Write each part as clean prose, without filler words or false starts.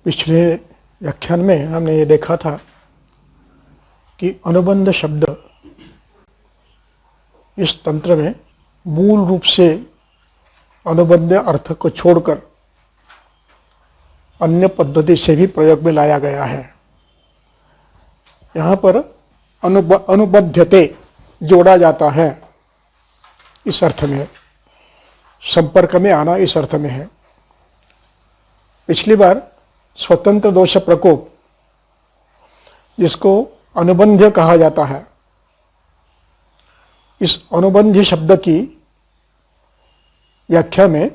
पिछले व्याख्यान में हमने ये देखा था कि अनुबंध शब्द इस तंत्र में मूल रूप से अनुबंध अर्थ को छोड़कर अन्य पद्धति से भी प्रयोग में लाया गया है। यहाँ पर अनुबध्यते जोड़ा जाता है, इस अर्थ में संपर्क में आना इस अर्थ में है। पिछली बार स्वतंत्र दोष प्रकोप, जिसको अनुबंध कहा जाता है, इस अनुबंध शब्द की व्याख्या में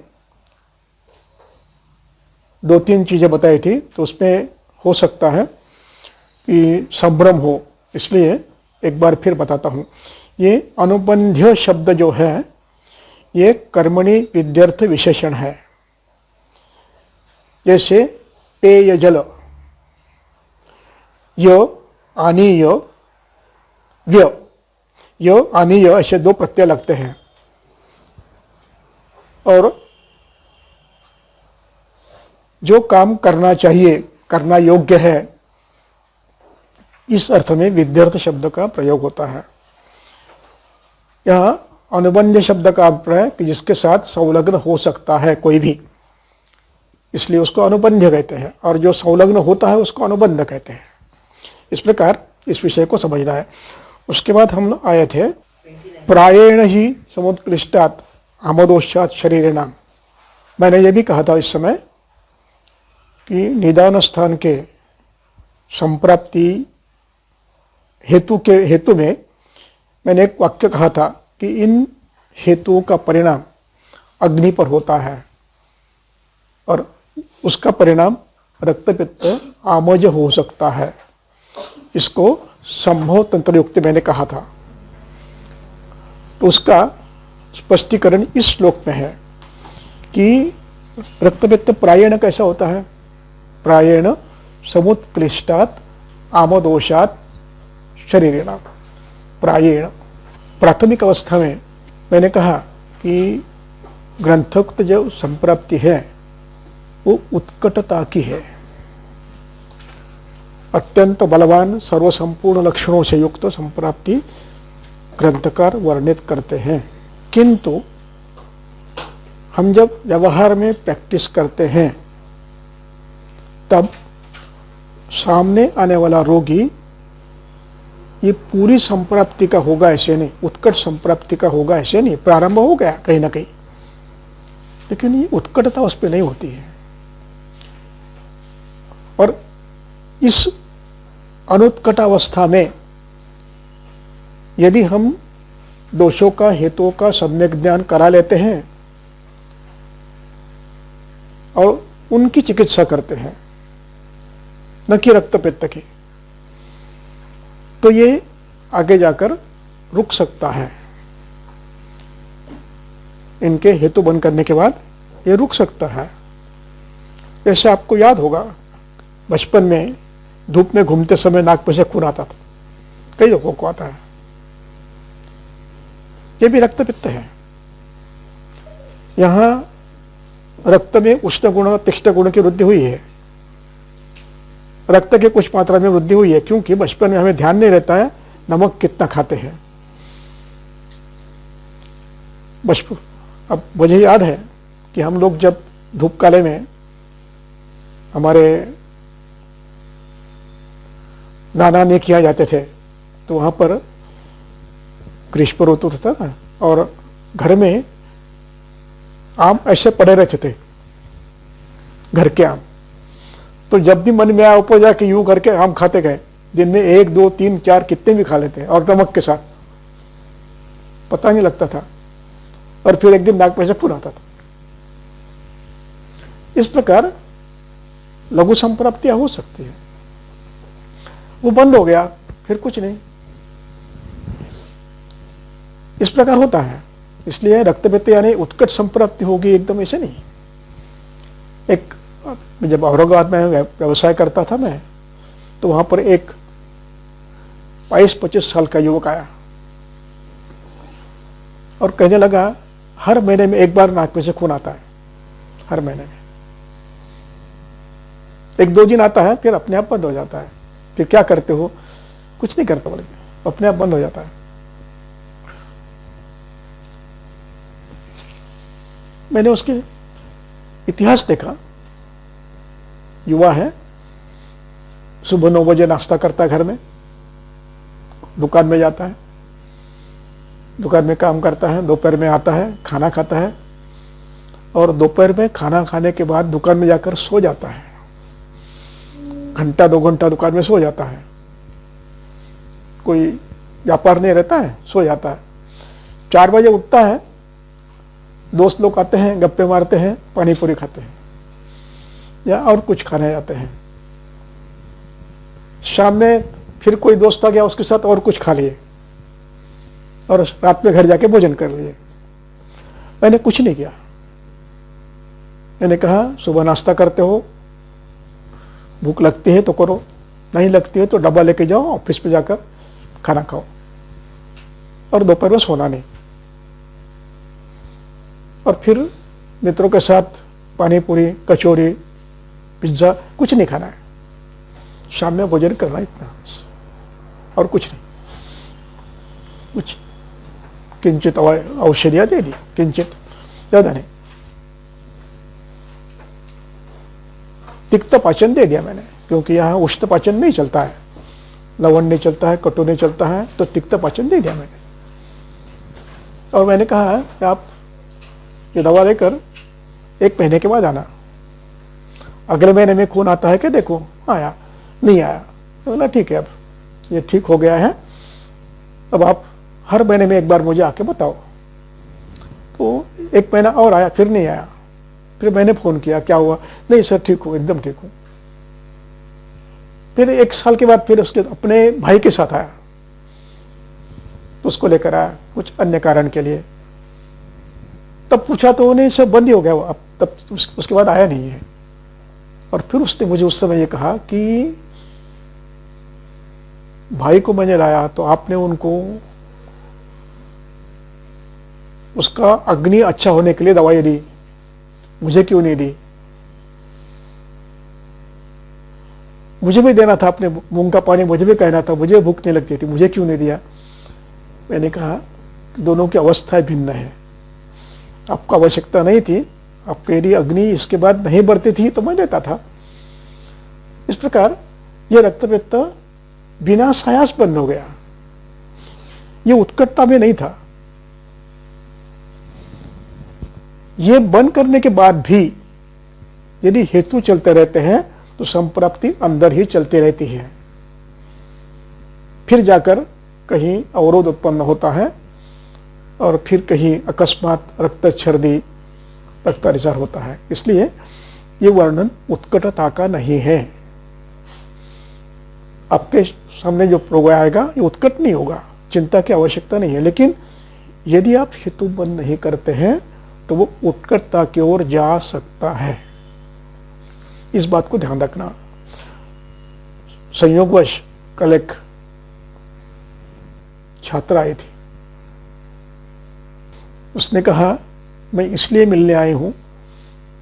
दो तीन चीजें बताई थी, तो उसमें हो सकता है कि संभ्रम हो, इसलिए एक बार फिर बताता हूं। ये अनुबंध शब्द जो है ये कर्मणि विध्यर्थ विशेषण है। जैसे पेय जल, य आनीय व्य, य आनीय ऐसे दो प्रत्यय लगते हैं और जो काम करना चाहिए, करना योग्य है, इस अर्थ में विध्यर्थ शब्द का प्रयोग होता है। यहाँ अनुबंध शब्द का अभिप्राय है कि जिसके साथ संलग्न हो सकता है कोई भी, इसलिए उसको अनुबंध कहते हैं, और जो संलग्न होता है उसको अनुबंध कहते हैं। इस प्रकार इस विषय को समझना है। उसके बाद हम आए थे प्रायेण ही समुत्कृष्टात् आमोदोषात् शरीरेणाम। मैंने ये भी कहा था इस समय कि निदान स्थान के संप्राप्ति हेतु में मैंने एक वाक्य कहा था कि इन हेतुओं का परिणाम अग्नि पर होता है और उसका परिणाम रक्तपित्त आमज हो सकता है। इसको संभव तंत्र युक्ति मैंने कहा था। तो उसका स्पष्टीकरण इस श्लोक में है कि रक्तपित्त प्रायेण कैसा होता है। प्रायेण समुत्कृष्टात् आमोदोषात् शरीरेण। प्रायेण प्राथमिक अवस्था में मैंने कहा कि ग्रंथोक्त जो संप्राप्ति है वो उत्कटता की है। अत्यंत बलवान सर्वसंपूर्ण लक्षणों से युक्त संप्राप्ति ग्रंथकार वर्णित करते हैं, किंतु हम जब व्यवहार में प्रैक्टिस करते हैं तब सामने आने वाला रोगी ये पूरी संप्राप्ति का होगा ऐसे नहीं, उत्कट संप्राप्ति का होगा ऐसे नहीं। प्रारंभ हो गया कहीं ना कहीं, लेकिन ये उत्कटता उस पर नहीं होती है। और इस अनुत्कट अवस्था में यदि हम दोषों का, हेतुओं का सम्यक ज्ञान करा लेते हैं और उनकी चिकित्सा करते हैं, न कि रक्तपित्त की, तो ये आगे जाकर रुक सकता है। इनके हेतु बंद करने के बाद ये रुक सकता है। जैसे आपको याद होगा बचपन में धूप में घूमते समय नाक में से खून आता था, कई लोगों को आता है। ये भी रक्तपित्त है। यहां रक्त में उष्ण गुण और तीक्ष्ण गुण की वृद्धि हुई है। रक्त की कुछ मात्रा में वृद्धि हुई है, क्योंकि बचपन में हमें ध्यान नहीं रहता है नमक कितना खाते हैं। बचपन, अब मुझे याद है कि हम लोग जब धूप काले में हमारे नाना ने किया जाते थे, तो वहां पर ग्रीष्म ऋतु था ना, और घर में आम ऐसे पड़े रहते थे, घर के आम। तो जब भी मन में आया ऊपर जाके यूं करके आम खाते गए, दिन में 1 2 3 4 कितने भी खा लेते हैं, और नमक के साथ, पता नहीं लगता था। और फिर एक दिन नाक में से खून आता था। इस प्रकार लघु संप्राप्तियां हो सकती है। वो बंद हो गया, फिर कुछ नहीं। इस प्रकार होता है। इसलिए रक्तपित्त यानी उत्कट संप्राप्ति होगी एकदम ऐसे नहीं। एक जब औरंगाबाद में व्यवसाय करता था मैं, तो वहां पर एक 22-25 साल का युवक आया और कहने लगा हर महीने में एक बार नाक में से खून आता है, हर महीने में। एक दो दिन आता है, फिर अपने आप बंद हो जाता है। फिर क्या करते हो? कुछ नहीं करता, बोले अपने आप बंद हो जाता है। मैंने उसके इतिहास देखा। युवा है, सुबह 9 बजे नाश्ता करता है घर में, दुकान में जाता है, दुकान में काम करता है, दोपहर में आता है, खाना खाता है, और दोपहर में खाना खाने के बाद दुकान में जाकर सो जाता है। घंटा 2 घंटा दुकान में सो जाता है। कोई व्यापार नहीं रहता है, सो जाता है। 4 बजे उठता है, दोस्त लोग आते हैं, गप्पे मारते हैं, पानी पूरी खाते हैं या और कुछ खाने जाते हैं। शाम में फिर कोई दोस्त आ गया, उसके साथ और कुछ खा लिए, और रात में घर जाके भोजन कर लिए। मैंने कुछ नहीं किया। मैंने कहा सुबह नाश्ता करते हो, भूख लगती है तो करो, नहीं लगती है तो डब्बा लेके जाओ, ऑफिस पे जाकर खाना खाओ, और दोपहर में सोना नहीं। और फिर मित्रों के साथ पानी पूरी, कचौरी, पिज्ज़ा कुछ नहीं खाना है। शाम में भोजन करना, इतना, और कुछ नहीं। कुछ किंचित औषधियाँ दे दी, किंचित, ज़्यादा नहीं। तिक्त पाचन दे दिया मैंने, क्योंकि यहाँ उष्ण पाचन नहीं चलता है, लवण नहीं चलता है, कटु नहीं चलता है, तो तिक्त पाचन दे दिया मैंने। और मैंने कहा कि आप ये दवा लेकर 1 महीने के बाद आना। अगले महीने में खून आता है कि देखो, आया नहीं आया, तो बोला ठीक है, अब ये ठीक हो गया है, अब आप हर महीने में एक बार मुझे आके बताओ। तो 1 महीना और आया, फिर नहीं आया। फिर मैंने फोन किया, क्या हुआ? नहीं सर, ठीक हूँ, एकदम ठीक हूँ। फिर 1 साल के बाद फिर उसके अपने भाई के साथ आया, उसको लेकर आया कुछ अन्य कारण के लिए। तब पूछा तो नहीं, सब बंद ही हो गया वो, अब तब उसके बाद आया नहीं है। और फिर उसने मुझे उस समय ये कहा कि भाई को मैंने लाया तो आपने उनको उसका अग्नि अच्छा होने के लिए दवाई दी, मुझे क्यों नहीं दी? मुझे भी देना था, अपने मूंग का पानी मुझे भी कहना था, मुझे भूख नहीं लगती थी, मुझे क्यों नहीं दिया? मैंने कहा दोनों की अवस्थाएं भिन्न है। आपको आवश्यकता नहीं थी, आपके यदि अग्नि इसके बाद नहीं बढ़ती थी तो मैं देता था। इस प्रकार ये रक्तपित्त बिना सायास बंद हो गया। ये उत्कटता में नहीं था। ये बंद करने के बाद भी यदि हेतु चलते रहते हैं तो संप्राप्ति अंदर ही चलती रहती है। फिर जाकर कहीं अवरोध उत्पन्न होता है, और फिर कहीं अकस्मात रक्त छर्दी, रक्तारिसार होता है। इसलिए ये वर्णन उत्कटता का नहीं है। आपके सामने जो रोग आएगा ये उत्कट नहीं होगा, चिंता की आवश्यकता नहीं है। लेकिन यदि आप हेतु बंद नहीं करते हैं तो वो उत्कटता की ओर जा सकता है। इस बात को ध्यान रखना। संयोगवश कल एक छात्र आई थी, उसने कहा मैं इसलिए मिलने आई हूं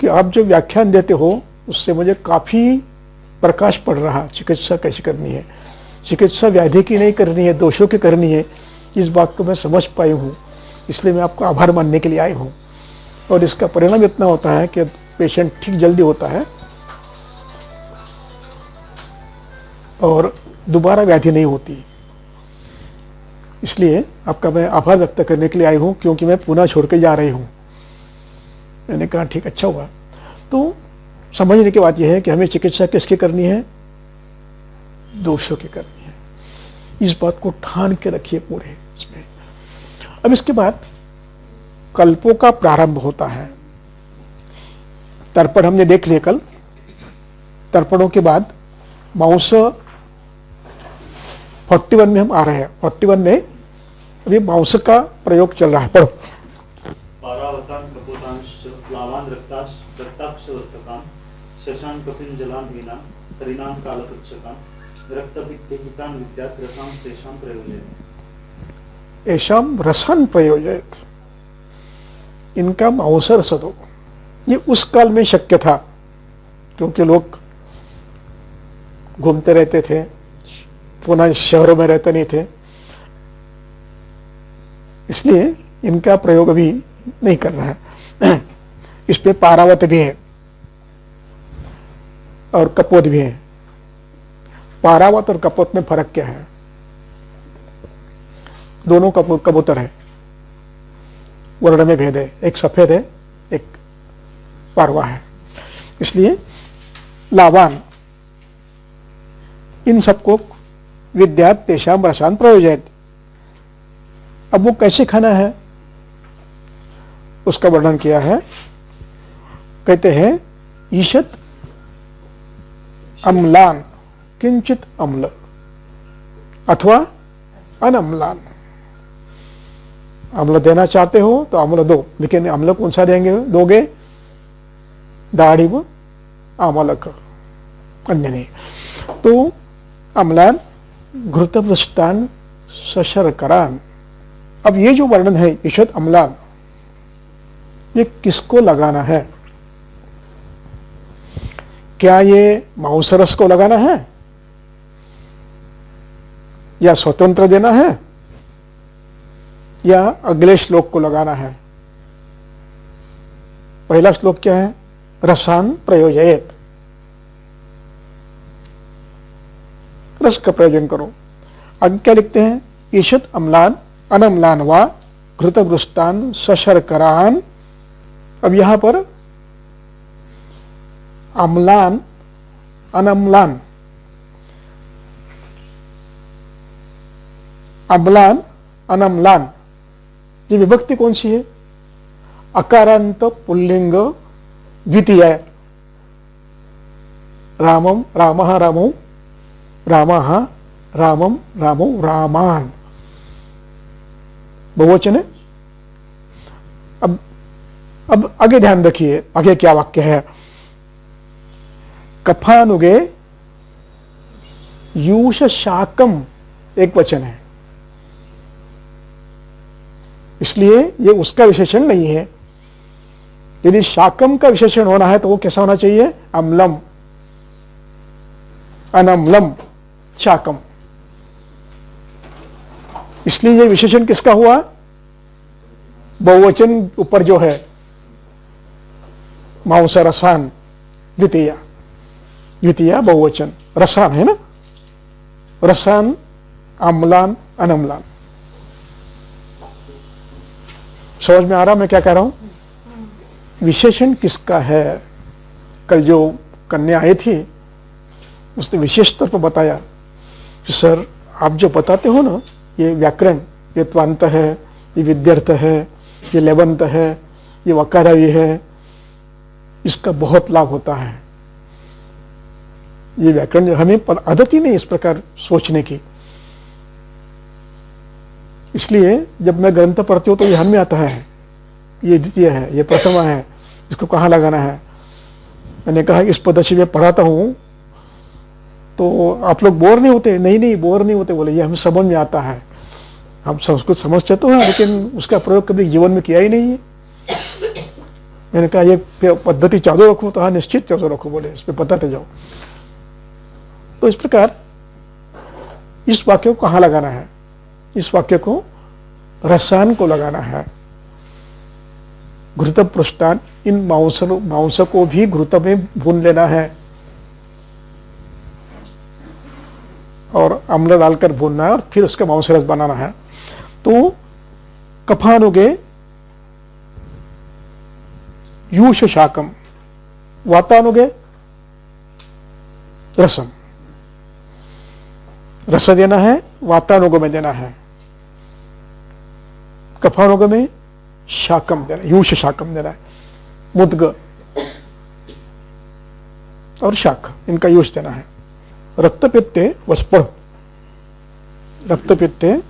कि आप जो व्याख्यान देते हो उससे मुझे काफी प्रकाश पड़ रहा, चिकित्सा कैसे करनी है, चिकित्सा व्याधि की नहीं करनी है, दोषों की करनी है। इस बात को मैं समझ पाई हूँ, इसलिए मैं आपको आभार मानने के लिए आई हूँ। और इसका परिणाम इतना होता है कि पेशेंट ठीक जल्दी होता है और दोबारा व्याधि नहीं होती। इसलिए आपका मैं आभार व्यक्त करने के लिए आई हूँ, क्योंकि मैं पुणे छोड़ के जा रही हूँ। मैंने कहा ठीक, अच्छा हुआ। तो समझने की बात यह है कि हमें चिकित्सा किसकी करनी है? दोषों की करनी है। इस बात को ठान के रखिए पूरे इसमें। अब इसके बाद कल्पों का प्रारंभ होता है। तर्पण हमने देख लिए कल। तर्पणों के बाद मांस 41 में हम आ रहे हैं। 41 में अभी मांस का प्रयोग चल रहा है। पढ़ो। पारावतान कपोतांश प्लावान रक्ताक्ष वर्तकान शशांक कपिन जलान हीना परिणाम कालपुच्छकान रक्तपित्तेहितान विद्यात रसां तेषां प्रयोजयेत्। एषां रसन प्रयोजयेत्। इनका मांस रस दो। ये उस काल में शक्य था, क्योंकि लोग घूमते रहते थे, पुनः शहरों में रहते नहीं थे, इसलिए इनका प्रयोग अभी नहीं कर रहा है। इस पे पारावत भी है और कपोत भी है। पारावत और कपोत में फर्क क्या है? दोनों कबूतर है, वर्ण में भेद है, एक सफेद है एक पारवा है। इसलिए लावान इन सबको विद्यात तेषाम रसान प्रयोजयत। अब वो कैसे खाना है उसका वर्णन किया है। कहते हैं ईशत अम्लान किंचित अम्ल अथवा अनम्लान। अम्ल देना चाहते हो तो अम्ल दो, लेकिन अम्ल कौन सा दोगे? दाढ़ी व आमलक, अन्य नहीं। तो अम्लान घृतवृष्टान सशर्करान। अब ये जो वर्णन है ईशत अम्लान, ये किसको लगाना है? क्या ये मांसरस को लगाना है या स्वतंत्र देना है या अगले श्लोक को लगाना है? पहला श्लोक क्या है? रसान प्रयोजयेत, रस का प्रयोजन करो। आगे क्या लिखते हैं? ईशत अम्लान अनम्लान वा घृतवृष्टान सशर्करान। अब यहां पर अम्लान अनम्लान, अम्लान अनम्लान, ये विभक्ति कौन सी है? अकारांत पुल्लिंग द्वितीय। रामम रामः रामौ, रामः रामम रामौ रामान, बहुवचन है। अब आगे ध्यान रखिए, आगे क्या वाक्य है? कफानुगे यूष शाकम, एक वचन है, इसलिए ये उसका विशेषण नहीं है। यदि शाकम का विशेषण होना है तो वो कैसा होना चाहिए? अम्लम, अनम्लम, शाकम। इसलिए ये विशेषण किसका हुआ? बहुवचन ऊपर जो है मांस रसान, द्वितीय, द्वितीय बहुवचन, रसान है ना, रसान, अम्लान, अनम्लान। समझ में आ रहा मैं क्या कह रहा हूं? विशेषण किसका है? कल जो कन्या आई थी उसने विशेष तौर पर बताया कि सर आप जो बताते हो ना, ये व्याकरण, ये त्वांत है, ये विद्यर्थ है, ये लेवंत है, ये वकारावी है, इसका बहुत लाभ होता है। ये व्याकरण हमें आदत ही नहीं इस प्रकार सोचने की, इसलिए जब मैं ग्रंथ पढ़ती हूँ तो ध्यान में आता है ये द्वितीय है, ये प्रथमा है, इसको कहाँ लगाना है। मैंने कहा इस पद्धति में पढ़ाता हूँ तो आप लोग बोर नहीं होते? नहीं बोर नहीं होते। बोले ये हमें समझ में आता है, हम संस्कृत समझते तो हैं लेकिन उसका प्रयोग कभी जीवन में किया ही नहीं है। मैंने कहा ये पद्धति चालू रखो, तो हाँ निश्चित चालू रखो। बोले इस पर बताते जाओ। तो इस प्रकार इस वाक्य को कहाँ लगाना है? इस वाक्य को रसान को लगाना है। घृत पृष्ठान, इन मांस को भी घृत में भून लेना है और अम्ल डालकर भूनना है और फिर उसका मांस रस बनाना है। तो कफानुगे यूष शाकम, वातानुगे रसम, रस देना है, वातानुग में देना है, कफानुग में शाकम देना, यूष शाकम देना है। मुद्ग और शाक, इनका यूष देना है। रक्तपित्ते वस्पड़, रक्तपित्ते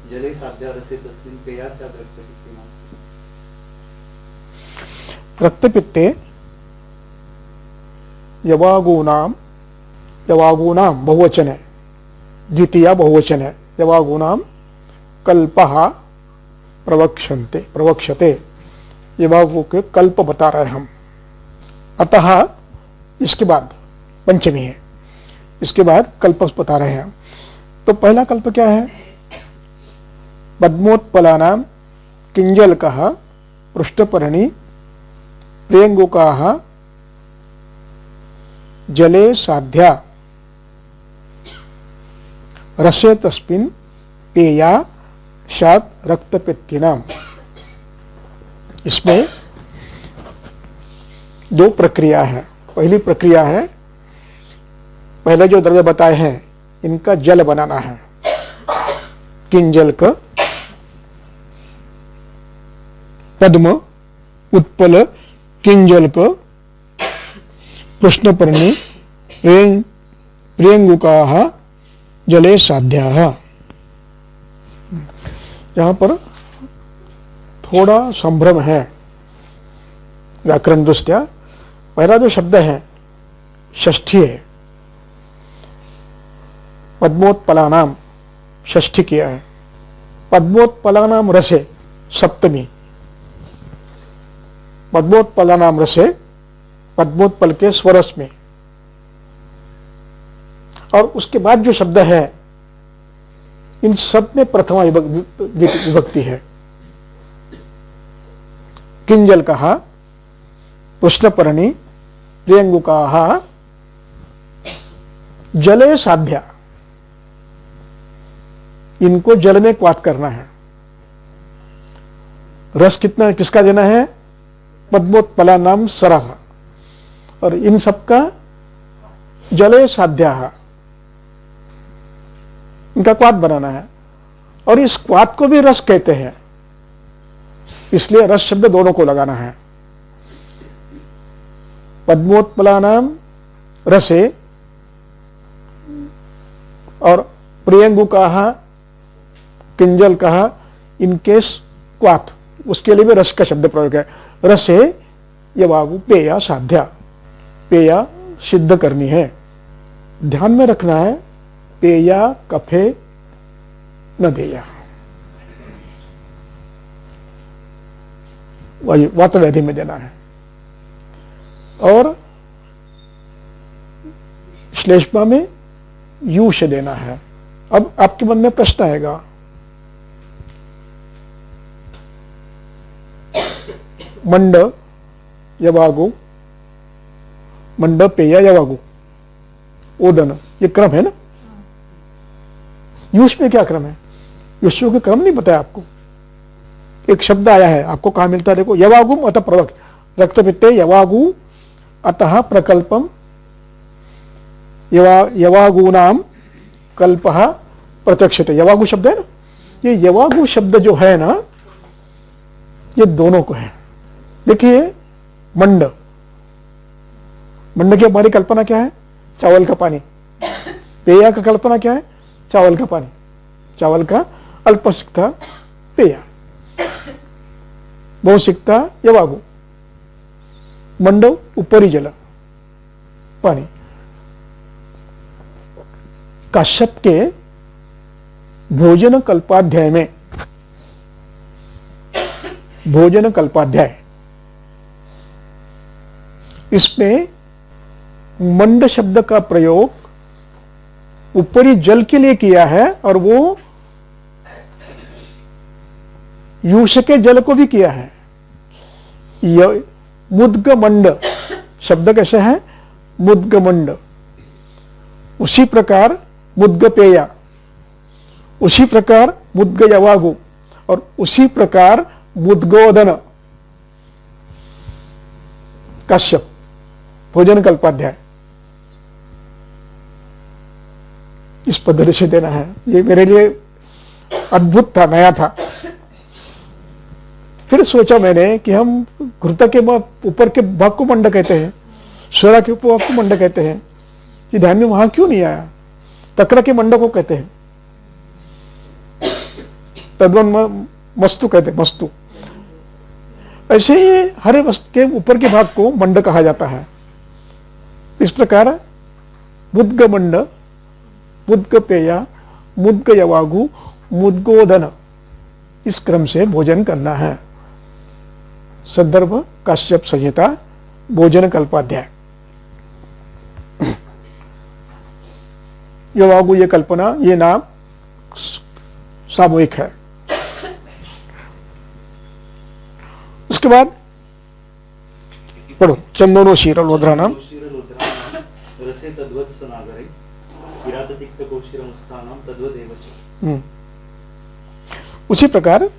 जले साध्या रसे तस्मिन् पेया स्यात् रक्तपित्तेन। रक्तपित्ते यवागूनाम, यवागूनाम बहुवचन है, द्वितीय बहुवचन है। यवागूनाम कल्पः प्रवक्षन्ते, प्रवक्षते, यवागु के कल्प बता रहे हैं हम। अतः इसके बाद पंचमी है, इसके बाद कल्प बता रहे हैं। तो पहला कल्प क्या है? पद्मोत्पलानाम किंजलकः पृष्ठपर्णी प्रियंगुकाः जले साध्या रसे तस्मिन् पेया शात रक्तपित्तिनाम। इसमें दो प्रक्रिया है। पहली प्रक्रिया है, पहले जो द्रव्य बताए हैं इनका जल बनाना है। किंजल का पद्म उत्पल किंजल का प्रश्नपर्णी प्रियंगुकाः जले साध्याः। यहां पर थोड़ा संभ्रम है व्याकरण दृष्टया। पहला जो शब्द है षष्ठी है, पद्मोत्पलानाम षष्ठी किया है। पद्मोत्पलानाम रसे सप्तमी, पद्मोत्पलानाम रसे पद्मोत्पल के स्वरस में। और उसके बाद जो शब्द है इन सब में प्रथमा विभक्ति है। किंजल कहा कृष्णपर्णी प्रियंगुकाः जले साध्या, इनको जल में क्वात करना है। रस कितना किसका देना है? पद्मोत्पला नाम सरह, और इन सबका जले साध्या, इनका क्वात बनाना है। और इस क्वात को भी रस कहते हैं, इसलिए रस शब्द दोनों को लगाना है। पद्मोत्पलानाम रसे और प्रियंगुकाः किंजल कहा, इनके क्वात, उसके लिए भी रस का शब्द प्रयोग है। रसे यवागु पेया साध्या, पेया सिद्ध करनी है। ध्यान में रखना है, पेया कफे न देया, वही वातव्याधि में देना है। और श्लेष्मा में यूष देना है। अब आपके मन में प्रश्न आएगा, मंड यवागु, मंड पेया यवागु, ओदन, ये क्रम है ना? यूष में क्या क्रम है? यूषों के क्रम नहीं बताया आपको। एक शब्द आया है, आपको कहां मिलता है? देखो, यवागुम अतः प्रवक रक्तपित्ते यवागु अतः प्रकल्पम यवागूनाम कल्पः प्रत्यक्षते। यवागु शब्द है ना, ये यवागु शब्द जो है ना, ये दोनों को है। देखिए, मंड, मंड की हमारी कल्पना क्या है? चावल का पानी। पेया का कल्पना क्या है? चावल का पानी, चावल का अल्पसिक्ता पेया, बहुसिक्ता यवागु। मंड ऊपरी जल पानी। काश्यप के भोजन कल्पाध्याय में, भोजन कल्पाध्याय, इसमें मंड शब्द का प्रयोग ऊपरी जल के लिए किया है, और वो यूष के जल को भी किया है। मुद्ग मंड शब्द कैसे है? मुद्ग मंड। उसी प्रकार मुद्ग पेया, उसी प्रकार मुद्ग यवागु, और उसी प्रकार मुद्गोदन। काश्यप भोजन कल्पाध्याय, इस पद्धति से देना है। ये मेरे लिए अद्भुत था, नया था। फिर सोचा मैंने कि हम घृत के ऊपर के भाग को मंड कहते हैं, स्वरा के ऊपर भाग को मंड कहते हैं, ये ध्यान में वहां क्यों नहीं आया? तक्र के मंड को कहते हैं, तद्वन मस्तु कहते हैं, मस्तु। ऐसे ही हरे वस्तु के ऊपर के भाग को मंड कहा जाता है। इस प्रकार मुद्ग मंड, मुद्ग पेया, मुद्ग यवागु, मुद्गोदन, इस क्रम से भोजन करना है। संदर्भ काश्यप संहिता भोजन कल्पाध्याय। यवागु ये कल्पना, ये नाम सामूहिक है। उसके बाद पढ़ो चंदनो शीरलोद्रा नाम रसे तद्वत् सनागरे किराततिक्त कौशिरमुस्थानाम तद्वदेव च। उसी प्रकार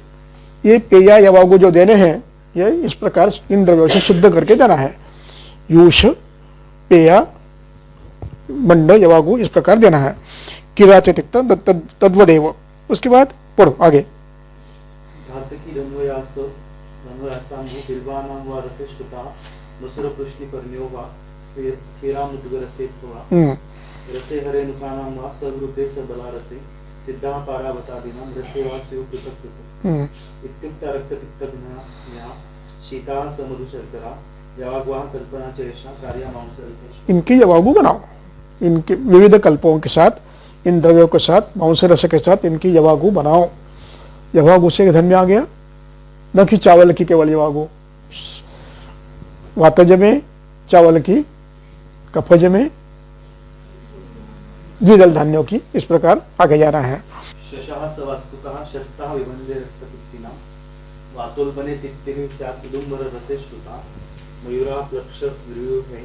ये पेया यवागु जो देने हैं, ये इस प्रकार इन द्रव्यों से शुद्ध करके देना है। यूष, पेया, मंड, यवागु इस प्रकार देना है। किरातिक्त तद्वदेव। उसके बाद पढ़ो आगे। घातकी धन्वयासाम्भु बिल्वानां वा रसे श्रुता मुसरपृष्णिपर्ण्यो वा स्थिरामुद्गरसेत्वा रसे हरेनुकानां वा सर्वरूपे सबलारसे सिद्धाः पारावतादीनां रसे वा स्युः पृथक् पृथक् इत्युक्त रक्तपित्तभिन्ना शीताः समधुशर्करा यवाग्वाः कल्पना च येषां कार्यामांसरसे। इनकी यवागु बनाओ, इनके विविध कल्पों के साथ, इन द्रव्यों के साथ, मांस रस के साथ इनकी यवागु बनाओ। यवागु से धन में आ गया, न कि चावल की केवल यवागु, वातज में, चावल की, कफज में, द्विदल धान्यों की, इस प्रकार आगे जाना है। शशः सवास्तुतः शस्ताः विबन्धे रक्तपित्तिनां वातोल्बने तिक्तिः स्यात् उदुम्बर रसे श्रुता मयूराः प्लक्ष विरूहे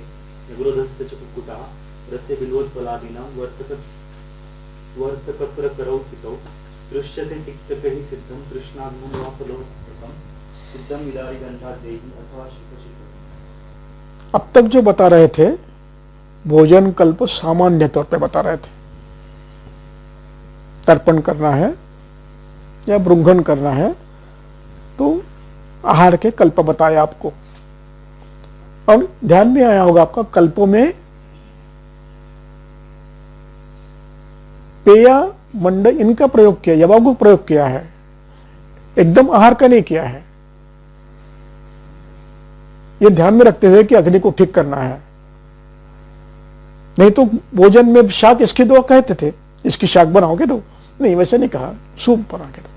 नगरोधस्थ च कुक्कुटाः रसे बिल्वोत्पलादीनां वर्तकप्रकरौ हितौ दृश्यते तिक्तकैः सिद्धं तृष्णाग्नं वा फलोत्पकं सिद्धं विदारिगन्धाद्यैः अथवा शीतशीतलम्। अब तक जो बता रहे थे भोजन कल्प सामान्य तौर पे बता रहे थे, तर्पण करना है या भृंगन करना है तो आहार के कल्प बताए आपको। और ध्यान में आया होगा आपका, कल्पों में पेया, मंड इनका प्रयोग किया, यवागु प्रयोग किया है, एकदम आहार का नहीं किया है। ये ध्यान में रखते हुए कि अग्नि को ठीक करना है। नहीं तो भोजन में शाक इसकी दो कहते थे, इसकी शाक बनाओगे दो, नहीं वैसे नहीं कहा, सूप बना के दो,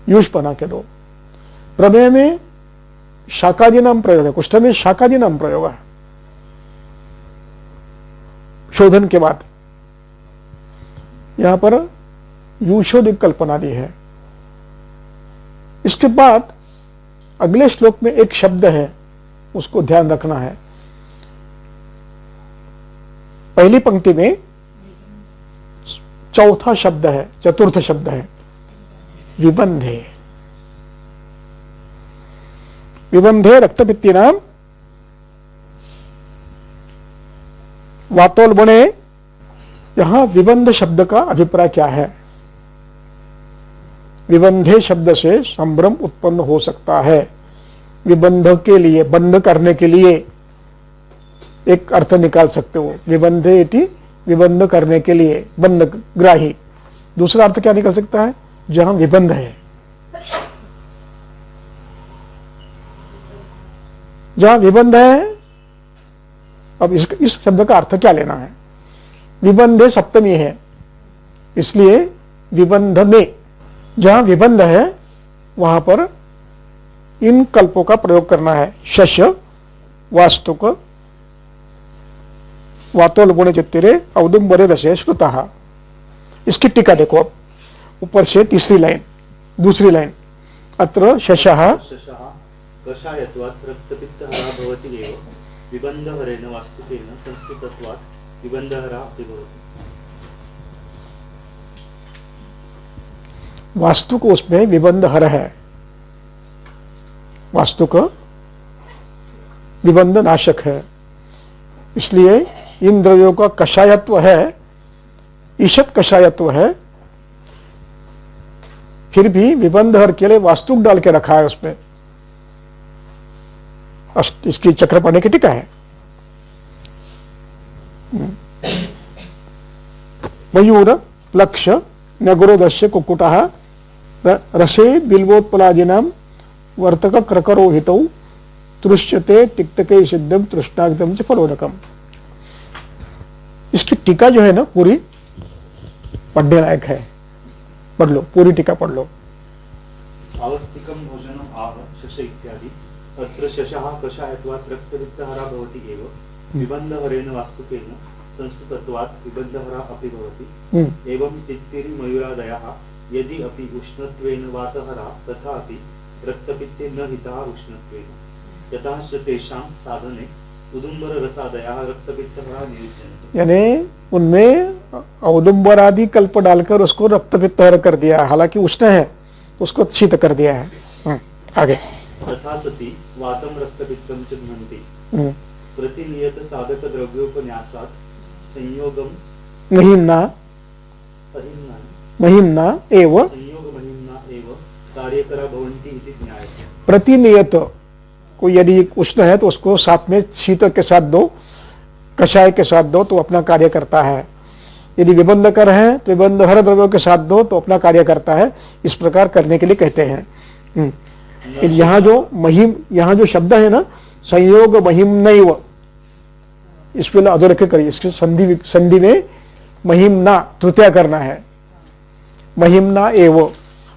यूष बना के दो। प्रमेय में शाकादि नाम प्रयोग है, कुष्ठ में शाकादि नाम प्रयोग है शोधन के बाद। यहां पर यूषोदिक कल्पना दी है। इसके बाद अगले श्लोक में एक शब्द है, उसको ध्यान रखना है। पहली पंक्ति में चौथा शब्द है, चतुर्थ शब्द है विबंधे। विबंधे रक्तपित्तिनां वातोल्बणे। यहां विबंध शब्द का अभिप्राय क्या है? विबंधे शब्द से संभ्रम उत्पन्न हो सकता है। विबंध के लिए, बंध करने के लिए एक अर्थ निकाल सकते हो, विबंधे इति, विबंध करने के लिए, बंध ग्राही। दूसरा अर्थ क्या निकल सकता है? जहां विबंध है, जहां विबंध है। अब इस शब्द का अर्थ क्या लेना है? विबंधे सप्तमी है, इसलिए विबंध में जहां विबंध है वहां पर इन कल्पों का प्रयोग करना है। शश, वास्तुक, वातोल्बणे चित्तिरे औदुम्बरे रसे श्रुतः। इसकी टीका देखो, अब ऊपर से तीसरी लाइन, दूसरी लाइन, अत्र शशः कषायत्वात् रक्तपित्तहरा भवति एव विबन्धहरेण वास्तुकेन संस्कृतत्वात् विबन्धहरा भवति। वास्तुक उसमें विबंधहर है, वास्तुक विबंध नाशक है, इसलिए इन द्रव्यों का कषायत्व है, ईशत कषायत्व है, फिर भी विबंधहर के लिए वास्तुक डाल के रखा है उसमें। इसकी चक्रपाणी की टीका है। मयूर प्लक्ष नगरोदस्य कुक्कुटः रसे बिल्वोत्पलादिनां वर्तक क्रकरो हितौ तृष्यते तिक्तके सिद्धम तृष्णाग्धम च फलोदकम। इसकी टीका जो है ना पूरी पढ़ने लायक है, पढ़ लो, पूरी टीका पढ़ लो। आवस्तिकम भोजनम आह शश इत्यादि अत्र शशः कषायत्वात् रक्तपित्तहरा भवति एव विबन्धहरेण वास्तुकेन संस्कृतत्वात् विबन्धहरा अपि भवति एवं तित्तिरि मयूरादयः यदि अपि उष्णत्वेन वातहरा तथापि रक्तपित्ते न हिताः उष्णत्वेन यतश्च तेषां साधने उदुम्बर रसादयः रक्तपित्तहरा नियुज्यन्ते। यानी उनमें औदुम्बर आदि कल्प डालकर उसको रक्तपित्तहर कर दिया, हालांकि उष्ण है तो उसको शीत कर दिया है। आगे तथा सति वातम रक्तपित्तम च भवन्ति प्रतिनियत साधक द्रव्योपन्यासात् संयोगम महिम्ना एव संयोग महिम्ना एव कार्यकरा भवन्ति इति ज्ञायते। प्रतिनियत को यदि उष्ण है तो उसको साथ में शीत के साथ दो, कषाय के साथ दो तो अपना कार्य करता है। यदि विबंधकर है तो विबंधहर द्रव्यों के साथ दो तो अपना कार्य करता है। इस प्रकार करने के लिए कहते हैं। यहाँ जो शब्द है ना, संयोग महिम्नैव, इस पे अधोरेखित करिए, इसकी संधि में महिम्ना तृतीया करना है। महिम्ना एव,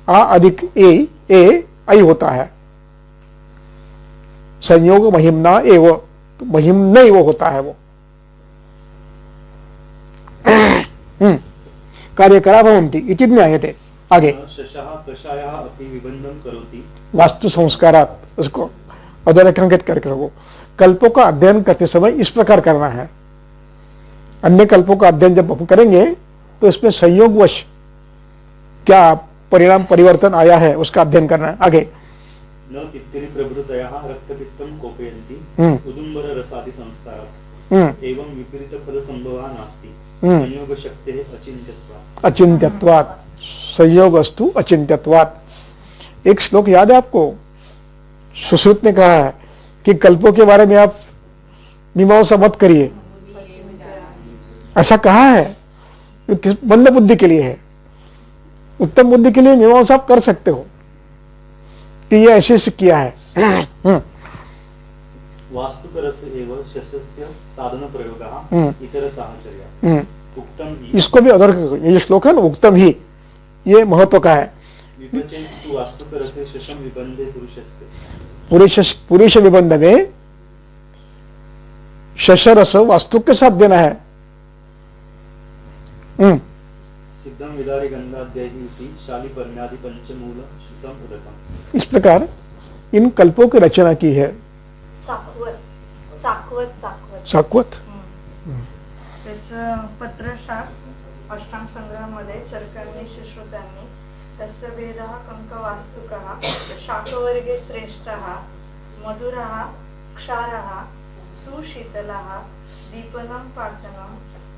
आ अधिक ए ऐ होता है। संयोग महिम्ना एव, तो महिम्नैव होता है वो। कार्यकरा भवन्ति इति ज्ञायते। आगे शशः कषायः अपि विबन्धं करोति वास्तु संस्कारात, उसको अधोरेखांकित करके रखो। कल्पों का अध्ययन करते समय इस प्रकार करना है। अन्य कल्पों का अध्ययन जब हम करेंगे तो इसमें संयोगवश क्या परिणाम परिवर्तन आया है उसका अध्ययन करना है। आगे न तित्तिरि प्रभृतयः रक्तपित्तं कोपयन्ति उदुम्बर रसादि संस्कारात् एवं विपरीत फल संभवा नास्ति संयोग शक्तेः अचिन्त्यत्वात्। अचिन्त्यत्वात्, संयोगस्तु अचिन्त्यत्वात्। एक श्लोक याद है आपको, सुश्रुत ने कहा है कि कल्पों के बारे में आप मीमांसा मत करिए, ऐसा कहा है। मंद बुद्धि के लिए है, उत्तम बुद्धि के लिए मीमांसा आप कर सकते हो कि ये ऐसे किया है। वास्तुकरस एव शस्यस्य साधन प्रयोगः इतर साहचर्य उक्तम ही। इसको भी अधर, ये श्लोक है ना, उक्तम ही, ये महत्व का है। विपचेतु वास्तुकरसे शशम विबन्धे पुरुषस्य, पुरुष विबंध में शशरस वास्तु के साथ देना है। सिद्धम विदारी गंगाद्यैहि इति शालिपर्ण्यादि पंचमूल शुद्धम उदकम। इस प्रकार इन कल्पों की रचना की है। साक्वत त्याचं पत्रशाक अष्टांग संग्रहामध्ये चरकांनी सुश्रुतांनी तस्य भेदः कंकवास्तुकः शाकवर्गे श्रेष्ठः मधुरः क्षारः सुशीतलः दीपनं पाचनं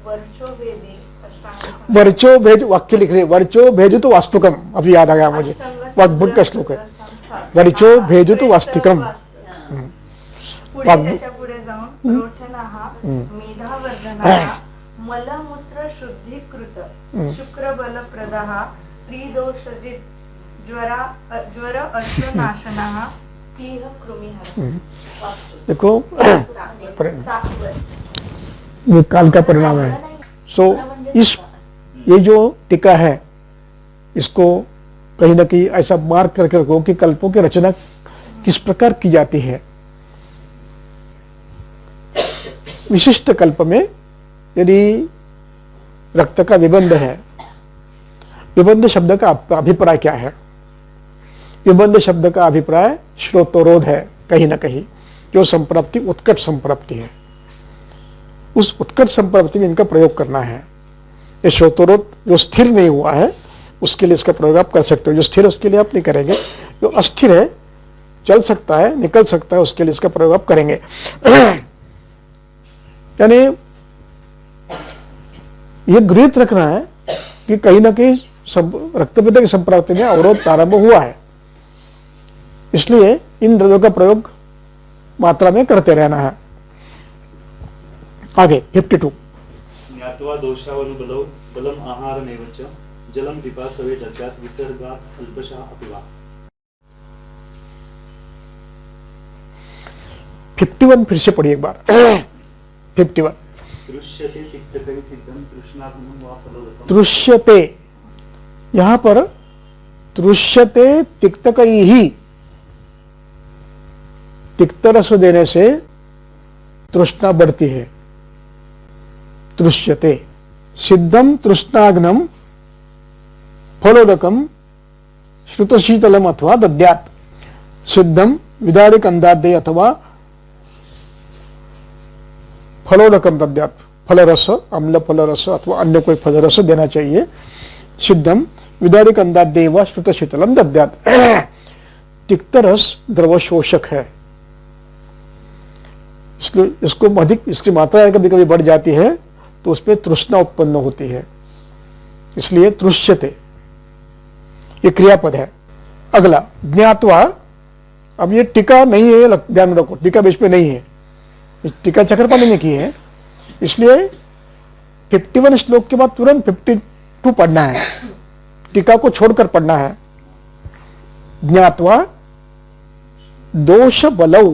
वर्चो भेदी अष्टांग। वर्चो भेद वाक्य लिख रहे, वर्चो भेजु तो वास्तुकम, अभी याद आ गया मुझे, वाग्भट का श्लोक है। वर्चो भेजु तो वास्तुकम। पुढे जाऊन रोचनः मेधावर्धनः मलमूत्र शुद्धीकृत शुक्रबलप्रदः त्रिदोषजित ज्वर अश्वनाशनः पीह कृमिहरः। देखो ये काल का परिणाम है। सो इस ये जो टीका है इसको कहीं ना कहीं ऐसा मार्क करके रखो कि कल्पों की रचना किस प्रकार की जाती है। विशिष्ट कल्प में यदि रक्त का विबंध है, विबंध शब्द का अभिप्राय क्या है? विबंध शब्द का अभिप्राय श्रोतोरोध है, कहीं ना कहीं जो संप्राप्ति उत्कट संप्राप्ति है, उस उत्कट संप्राप्ति में इनका प्रयोग करना है। ये श्रोतोरोध जो स्थिर नहीं हुआ है उसके लिए इसका प्रयोग आप कर सकते हो। जो स्थिर है उसके लिए आप नहीं करेंगे, जो अस्थिर है, चल सकता है, निकल सकता है, उसके लिए इसका प्रयोग आप करेंगे। यानी ये गृहित रखना है कि कहीं ना कहीं रक्तपित्त की संप्राप्ति में अवरोध प्रारंभ हुआ है, इसलिए इन द्रव्यों का प्रयोग मात्रा में करते रहना है। आगे 52 ज्ञात्वा दोषावनुबलौ बलम आहारमेव च जलम पिपासवे दद्यात् विसर्गात् अल्पशः अपि वा। 51 फिर से पढ़िए एक बार। 51 दृश्यते तिक्तकरी सिद्धं तृष्णाग्नं वा फलोदकम्। दृश्यते, यहां पर दृश्यते तिक्तकरी ही, तिक्त रस देने से तृष्णा बढ़ती है। तृष्यते। सिद्धम तृष्णाग्नम फलोदकम श्रुतशीतलम अथवा दद्यात्। सिद्धम विदारिक अंदादे अथवा फलोदकम दद्यात्। फलरस, अम्ल फलरस अथवा अन्य कोई फलरस देना चाहिए। सिद्धम विदारिक अंदादे व श्रुतशीतलम दद्यात्। तिक्त रस द्रवशोषक है, इसलिए इसको अधिक, इसकी मात्रा कभी कभी बढ़ जाती है तो उसमें तृष्णा उत्पन्न होती है, इसलिए तृष्यते ये क्रियापद है। अगला ज्ञात्वा। अब ये टीका नहीं है, ध्यान रखो, टीका बीच में नहीं है, टीका चक्रपाणी ने की है, इसलिए 51 श्लोक के बाद तुरंत 52 पढ़ना है, टीका को छोड़कर पढ़ना है। ज्ञात्वा दोष बलौ,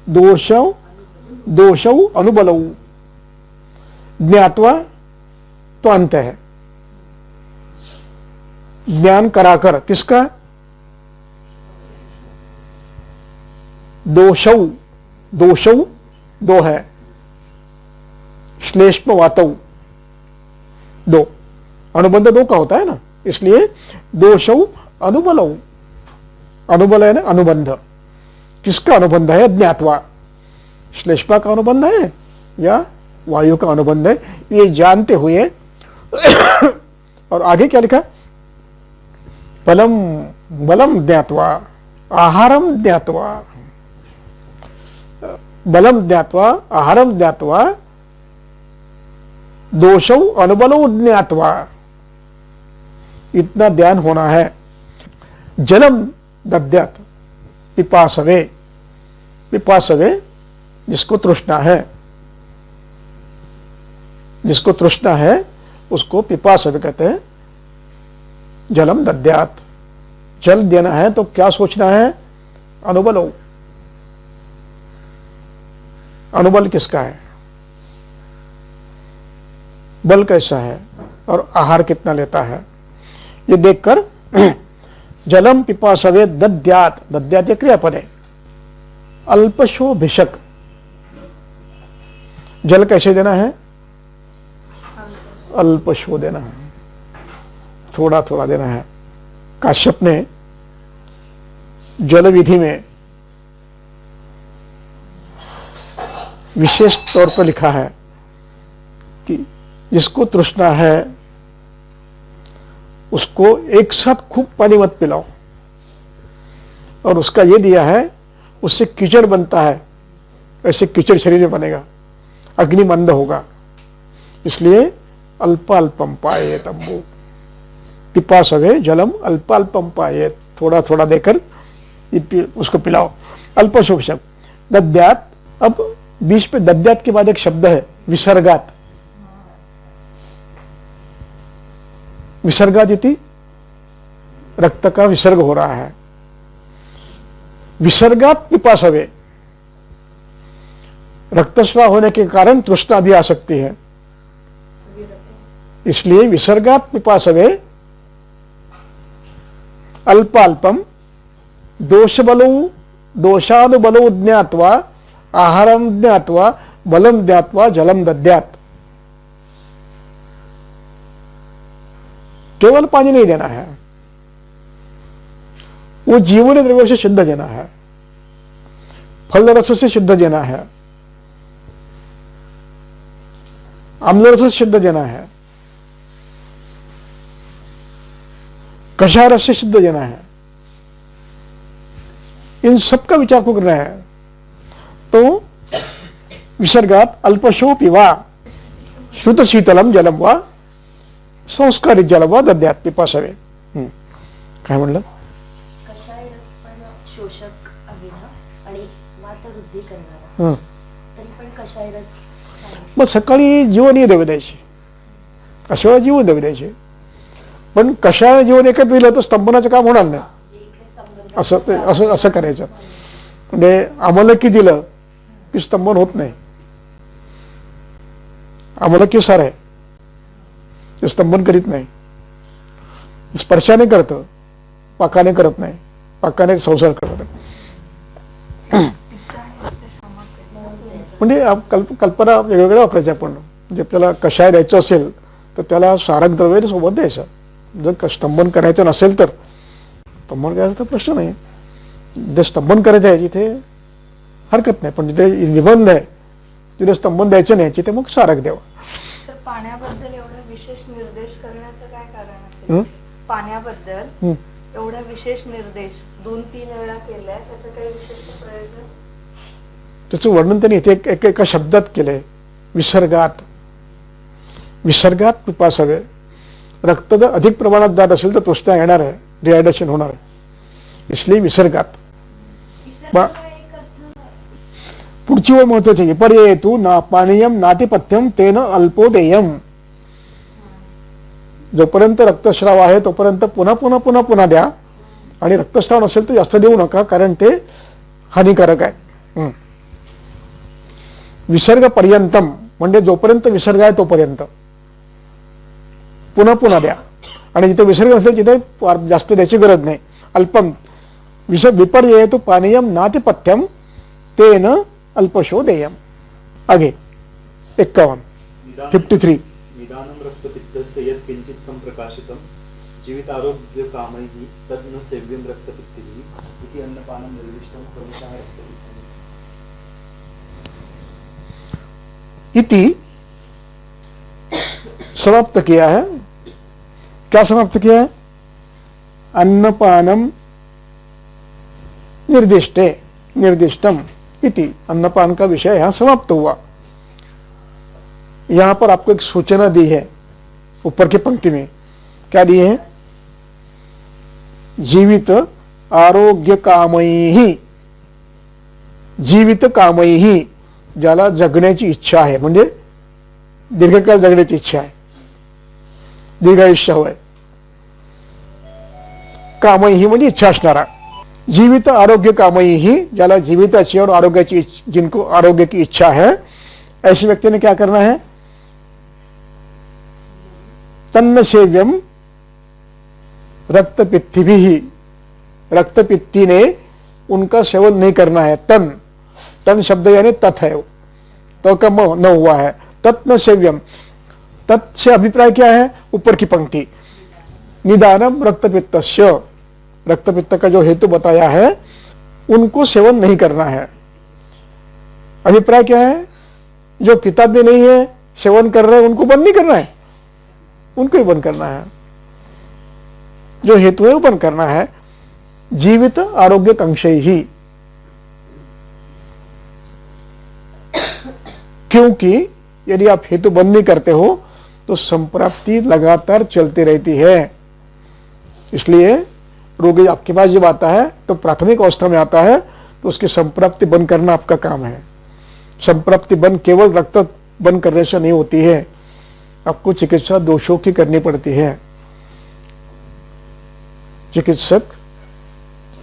दोषौ अनुबलौ। ज्ञात्वा तो अंत है, ज्ञान कराकर, किसका? दोषौ, दोषौ दो है, श्लेष्म वातौ दो, अनुबंध दो का होता है ना, इसलिए दोषौ अनुबलौ। अनुबल है ना, अनुबंध। किसका अनुबंध है? ज्ञात्वा। श्लेष्मा का अनुबंध है या वायु का अनुबंध है, ये जानते हुए और आगे क्या लिखा? बलम, बलम ज्ञात्वा, आहारम ज्ञात्वा, बलम ज्ञात्वा, आहारम ज्ञात्वा, दोषौ अनुबलौ ज्ञात्वा। इतना ध्यान होना है। जलम दद्यात्, पिपासवे। पिपासवे जिसको तृष्णा है, जिसको तृष्णा है उसको पिपासवे कहते हैं। जलम दद्यात्, जल देना है तो क्या सोचना है? अनुबलो। अनुबल किसका है? बल कैसा है और आहार कितना लेता है, ये देखकर जलम पिपासवे दद्यात्। दद्यात् ये क्रियापद है। अल्पशो भिषक, जल कैसे देना है? अल्पशो देना है, थोड़ा थोड़ा देना है। काश्यप ने जल विधि में विशेष तौर पर लिखा है कि जिसको तृष्णा है उसको एक साथ खूब पानी मत पिलाओ, और उसका ये दिया है उससे कीचड़ बनता है, ऐसे कीचड़ शरीर में बनेगा, अग्नि मंद होगा, इसलिए अल्प अल्पम पाये तम्बू। पिपासवे जलम अल्प अल्पम पाये, थोड़ा थोड़ा देकर उसको पिलाओ। अल्पशोषक दद्यात्। अब बीच पे दद्यात् के बाद एक शब्द है विसर्गात। विसर्गात इति, रक्त का विसर्ग हो रहा है। विसर्गात पिपासवे, रक्तस्राव होने के कारण तृष्णा भी आ सकती है, इसलिए विसर्गात पिपासवे अल्पाल्पम दोषबलौ दोषानुबलौ ज्ञात्वा आहारम ज्ञात्वा बलम ज्ञात्वा जलम दद्यात्। केवल पानी नहीं देना है, वो जीवन द्रव्य से शुद्ध देना है, फल रस से शुद्ध देना है, अम्ल रस से शुद्ध देना है, कषाय रस से शुद्ध देना है। इन सब का विचार को करना है। तो विसर्गात अल्पशो पिवा श्रुत शीतलम जलम वा संस्कारित जलम वा दद्यात् पिपासवे। काय म्हणलं? कषाय रस पण शोषक आहे ना, आणि वातवृद्धी करणारा, तरी पण कषाय रस मग सकाळी जीवन द्यावे द्यायचे, अशा वेळा जीवन द्यावे द्यायचे, पण कषाय जीवन एकत्र दिलं तर स्तंभनाचं काम होणार नाही, असं असं असं करायचं. म्हणजे आमलकी दिलं की स्तंभन होत नाही. आमलकी सार आहे, ते स्तंभन करीत नाही. स्पर्शाने करतं, पाकाने करत नाही, पाकाने संसार करत. म्हणजे कल्पना वेगवेगळ्या वापरायच्या आपण. म्हणजे आपल्याला कषाय द्यायचं असेल तर त्याला सारक द्रव्य सोबत द्यायचं. जर स्तंभन करायचं नसेल तर स्तंभन करायचा प्रश्न नाही. जे स्तंभन करायचं आहे जिथे हरकत नाही, पण जिथे निबंध आहे तिथे स्तंभन द्यायचं नाही, तिथे मग सारक द्यावं. तर पाण्याबद्दल एवढा विशेष निर्देश करण्याचं काय कारण हं? असेल? पाण्याबद्दल एवढा विशेष निर्देश 2-3 वेळा केलाय, त्याचं काही विशेष प्रयोजन? त्याचं वर्णन त्यांनी इथे एका शब्दात केलंय, विसर्गात. विसर्गात पिपासावे. रक्त जर अधिक प्रमाणात जात असेल तर तृष्णा येणार आहे, डिहायड्रेशन होणार आहे. इसलिए विसर्गात. पुढची वेळ महत्वाची. विपर्येतु ना पानीयम नातिपथ्यम तेन अल्पोदेयम. जोपर्यंत रक्तस्राव आहे तोपर्यंत पुन्हा पुन्हा पुन्हा पुन्हा द्या, आणि रक्तस्राव नसेल तर जास्त देऊ नका, कारण ते हानिकारक आहे. विसर्ग पर्यंतम म्हणजे जोपर्यंत विसर्ग आहे तोपर्यंत पुन्हा पुन्हा द्या, आणि जिथे विसर्ग नसेल तिथे जास्त द्यायची गरज नाही. अल्पम विपर्येतु पानीयम नातिपथ्यम तेन अल्पशो देयम. आगे 51 53. निदानं रक्तपित्तस्य यत् किंचित संप्रकाशितं जीवितारोग्य कामैः तद् न सेव्यं रक्तपित्तिभिः इति अन्नपानं निर्दिष्टं क्रमशः रक्तपित्तम् इति समाप्त किया है. क्या समाप्त किया है? अन्नपानम निर्दिष्टम इति. अन्नपान का विषय यहां समाप्त हुआ. यहां पर आपको एक सूचना दी है ऊपर की पंक्ति में. क्या दी है? जीवित आरोग्य कामैहि. जीवित कामैहि, ज्याला जगण्याची इच्छा आहे, म्हणजे दीर्घकाळ जगण्याची इच्छा आहे, दीर्घायुष्य हवंय. कामैहि म्हणजे इच्छा असणारा. जीवित आरोग्य कामैहि, ज्याला जीविताची और आरोग्याची, जिनको आरोग्य की इच्छा है, ऐसे व्यक्ति ने क्या करना है? तन्न सेव्यम रक्तपित्तिभिः. रक्तपित्ती ने उनका सेवन नहीं करना है. तन तन शब्द यानी तत् है, तो का न हुआ है. तत् न सेव्यम. तत् से अभिप्राय क्या है? ऊपर की पंक्ति. निदानम रक्तपित्तस्य. रक्तपित्त का जो हेतु बताया है उनको सेवन नहीं करना है. अभिप्राय क्या है? जो किताब में नहीं है, सेवन कर रहे हैं, उनको बंद नहीं करना है, उनको ही बंद करना है. जो हेतु है वो बंद करना है. जीवित आरोग्य कंक्षैहि. क्योंकि यदि आप हेतु बंद नहीं करते हो तो संप्राप्ति लगातार चलती रहती है. इसलिए रोगी आपके पास जब आता है तो प्राथमिक अवस्था में आता है तो उसकी संप्राप्ति बंद करना आपका काम है. संप्राप्ति बंद केवल रक्त बंद करने से नहीं होती है, आपको चिकित्सा दोषों की करनी पड़ती है. चिकित्सक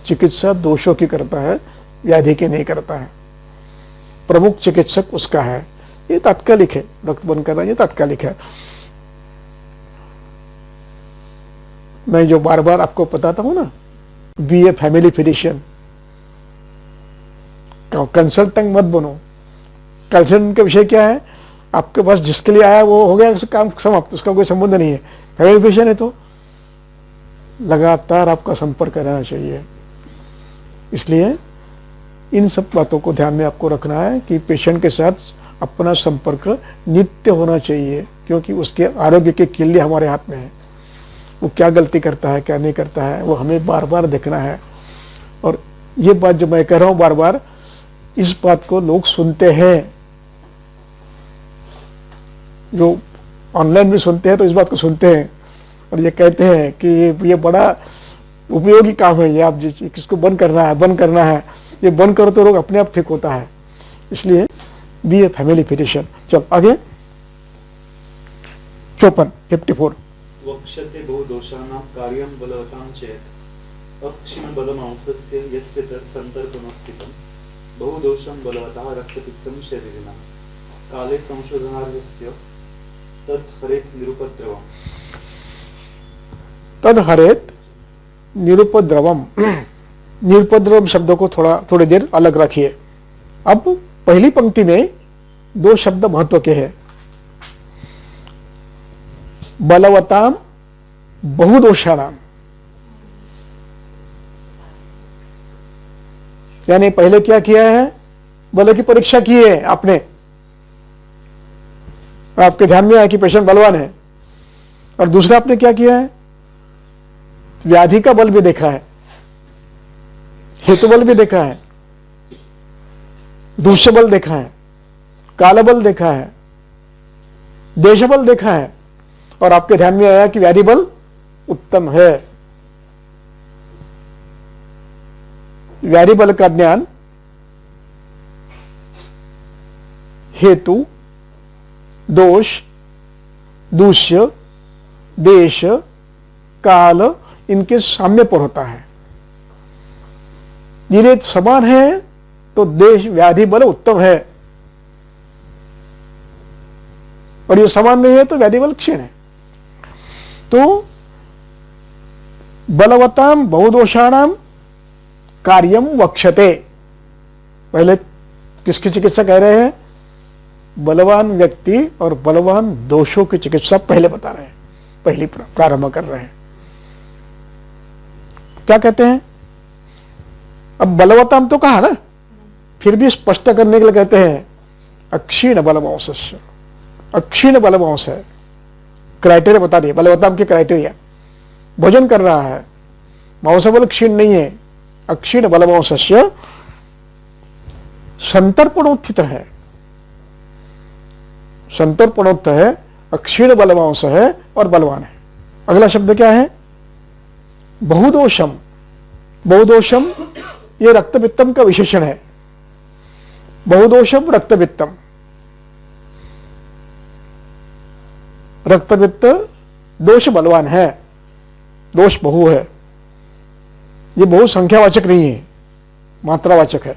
चिकित्सा दोषों की करता है, व्याधि की नहीं करता है. प्रमुख चिकित्सक उसका है. ये तात्कालिक है, रक्त बंद करना ये तात्कालिक है. मैं जो बार बार आपको बताता हूं ना, be a family physician. Consultant मत बनो. कंसल्टेंट का विषय क्या है? आपके पास जिसके लिए आया वो हो गया, काम समाप्त, उसका कोई संबंध नहीं है. फैमिली फिजिशियन है तो लगातार आपका संपर्क रहना चाहिए. इसलिए इन सब बातों को ध्यान में आपको रखना है कि पेशेंट के साथ अपना संपर्क नित्य होना चाहिए, क्योंकि उसके आरोग्य के किले हमारे हाथ में है. वो क्या गलती करता है, क्या नहीं करता है, वो हमें बार बार देखना है. और ये बात जो मैं कह रहा हूं बार बार, इस बात को लोग सुनते हैं, जो ऑनलाइन भी सुनते हैं तो इस बात को सुनते हैं और ये कहते हैं कि ये बड़ा उपयोगी काम है, ये आप किसको बंद करना है, बंद करना है. ये बंद करो तो रोग अपने आप ठीक होता है. इसलिए बी ए फैमिली फिजिशियन. चल आगे 54 वक्ष्यते बहुदोषाणां कार्यं बलवतां चेत् अक्षीणबलमांसस्य यस्य तत् सन्तर्पणोत्थितं बहुदोषं बलवतः रक्तपित्तं शरीरिणा काले संशोधनार्हस्य तत् हरेत् निरुपद्रवम्. तद हरेत निरुपद्रवम. निरुपद्रवम शब्द को थोड़ी देर अलग रखिए. अब पहली पंक्ति में दो शब्द महत्व के हैं, बलवताम बहुदोषाणाम। यानी पहले क्या किया है, बल की परीक्षा की है आपने, आपके ध्यान में आया कि पेशेंट बलवान है, और दूसरा आपने क्या किया है, व्याधि का बल भी देखा है, हेतु बल भी देखा है, दूष्य बल देखा है, काल बल देखा है, देश बल देखा है, और आपके ध्यान में आया कि व्याधि बल उत्तम है। व्याधि बल का ज्ञान हेतु, दोष, दूष्य, देश, काल इनके साम्य पर होता है। ये समान है तो देश व्याधि बल उत्तम है, और ये समान नहीं है तो व्याधि बल क्षीण है। तो बलवताम बहुदोषाणाम कार्यम वक्षते। पहले किसकी चिकित्सा कह रहे हैं, बलवान व्यक्ति और बलवान दोषों की चिकित्सा पहले बता रहे हैं, पहली प्रारंभ कर रहे हैं। क्या कहते हैं, अब बलवताम तो कहा ना, फिर भी स्पष्ट करने के लिए कहते हैं अक्षीण बलवंश। अक्षीण बलवंश है, क्राइटेरिया बता दिए बलवताम के क्राइटेरिया। भोजन कर रहा है, मांस बल क्षीण नहीं है, अक्षीण बलवंशस्य संतर्पणोत्थित है, संतर्पणोत्थ है, अक्षीण बलवंश है और बलवान है। अगला शब्द क्या है, बहुदोषम। बहुदोषम ये रक्तपित्तम का विशेषण है। बहुदोषम रक्तपित्तम, रक्तपित्त दोष बलवान है, दोष बहु है। ये बहु संख्यावाचक नहीं है, मात्रावाचक है।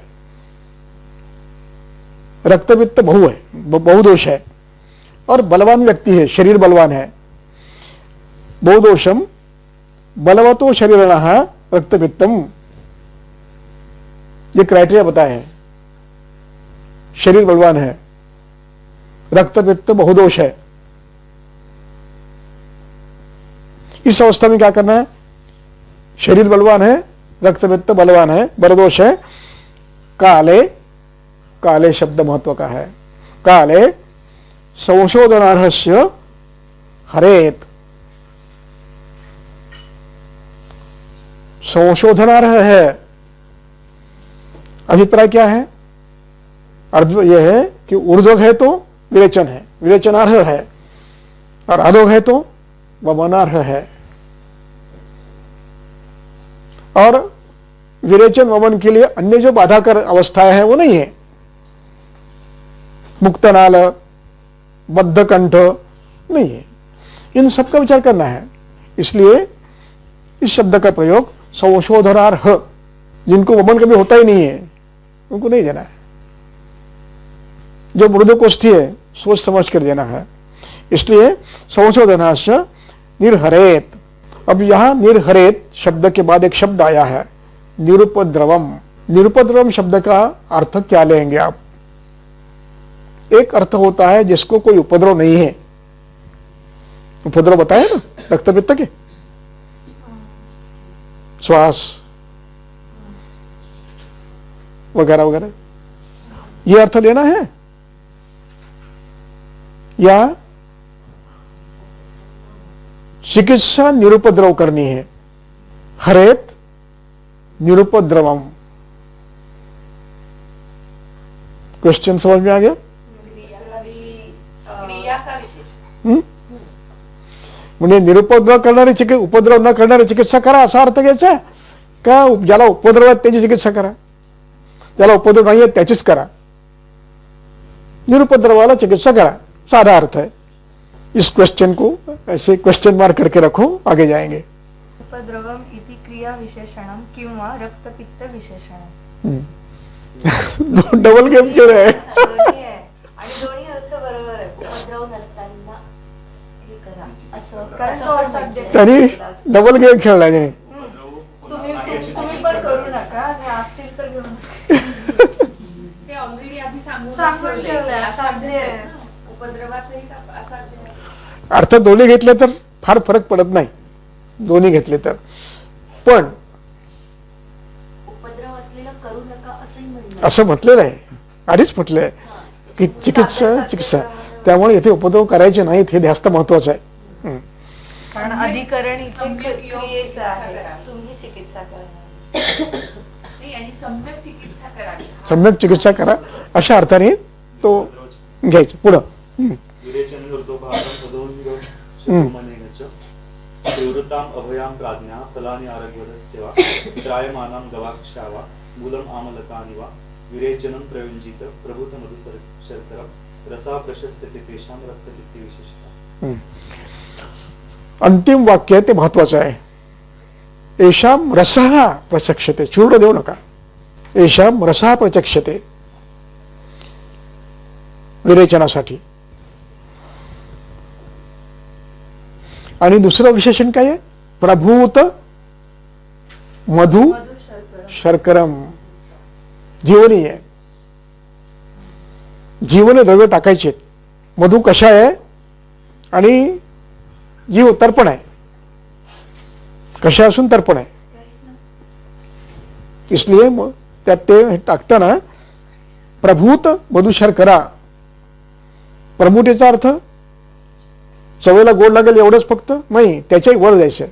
रक्तपित्त बहु है, बहुदोष है, और बलवान व्यक्ति है, शरीर बलवान है। बहुदोषम बलवतो शरीरणः रक्तपित्तम, ये क्राइटेरिया बताए हैं। शरीर बलवान है, रक्तपित्त बहुदोष है। इस अवस्था में क्या करना है, शरीर बलवान है, रक्तपित्त बलवान है, बलदोष है। काले, काले शब्द महत्व का है। काले संशोधनार्हस्य हरेत। संशोधनार्ह है, अभिप्राय क्या है, अर्थ यह है कि ऊर्ध्व है तो विरेचन है, विरेचनार्ह है, और अधोग है तो वमनार्ह है। और विरेचन वमन के लिए अन्य जो बाधाकर अवस्थाएं हैं वो नहीं है। मुक्तनाल, बद्धकंठ नहीं है, इन सब का विचार करना है। इसलिए इस शब्द का प्रयोग संशोधनार्ह, जिनको वमन कभी होता ही नहीं है उनको नहीं देना है। जो मृदुकोष्ठी है सोच समझ कर देना है। इसलिए संशोधनाश्च निर्हरेत। अब यहां निर्हरेत शब्द के बाद एक शब्द आया है निरुपद्रवम। निरुपद्रवम शब्द का अर्थ क्या लेंगे आप? एक अर्थ होता है जिसको कोई उपद्रव नहीं है। उपद्रव बताए ना रक्तपित्त के, श्वास वगैरह वगैरह, ये अर्थ लेना है, या चिकित्सा निरुपद्रव करनी है। हरेत निरुपद्रवम। क्वेश्चन समझ में आ गया? क्रिया का विशेष म्हणजे निरुपद्रव करणारी चिकित्सा, उपद्रव न करणारी चिकित्सा करा असा अर्थ घ्यायचा का? ज्याला उपद्रव आहे त्याची चिकित्सा करा, ज्याला उपद्रव नाही आहे त्याचीच करा, निरुपद्रवाला चिकित्सा करा, साधा अर्थ है। इस क्वेश्चन को ऐसे क्वेश्चन मार्क करके रखो, आगे जाएंगे। उपद्रवम इति क्रिया विशेषणम किंवा रक्तपित्त विशेषणम। डबल गेम केलं आहे। दोन्ही आहे आणि दोन्ही अर्थ बरोबर आहे। उपद्रव नसताना हे करा असं, कारण तो असं असा पण म्हणते. त्यांनी डबल गेम खेळला त्याने। तुम्ही पण करू नका, आणि असतील तर घेऊ नका। ते ऑलरेडी आधी सांगून सांगून ठेवलंय, असाध्य आहे. उपद्रवासहित असाध्य आहे. अर्थ दोन्ही घेतले तर फार फरक पडत नाही, दोन्ही घेतले तर. पण उपद्रव असलेलं करू नका असंही म्हणणं असं म्हटलेलं आहे, आधीच म्हटलंय की चिकित्सा. त्यामुळे इथे उपद्रव करायचे नाहीत, हे जास्त महत्वाचं आहे. कारण अधिकरण इथे क्रियेचं आहे. तुम्ही चिकित्सा करा. आणि सम्यक चिकित्सा करावी. सम्यक चिकित्सा करा अशा अर्थाने तो घ्यायचं. पुढं विरेचन ऋतोभागं तदोन्यो शुभमनेनच प्रवृत्ताम् अभयां प्राज्ञा फलानि आरोग्यवदस्य वा त्रायमानां गवाक्षावा मूलम् आमलकानि वा विरेचनं प्रयुञ्जीत प्रभूत मधुशर्करं रसा प्रशस्यते तेषां रक्तपित्ते विशेषतः. अंतिम वाक्य ते महत्वाचं आहे. येषाम रसः प्रचक्षते, चूर्ण देऊ नका. येषाम रसः प्रचक्षते, विरेचनासाठी. आणि दुसरं विशेषण काय आहे? प्रभूत मधु शर्करम, जीवनी आहे. जीवन द्रव्य टाकायचे. मधु कशा आहे आणि जीव तर्पण आहे. कशा असून तर्पण आहे, इसलिए त्यात ते टाकताना प्रभूत मधु शर्करा. प्रभूतेचा अर्थ चवेला गोड लागेल एवढंच फक्त नाही, त्याच्याही वर जायचं.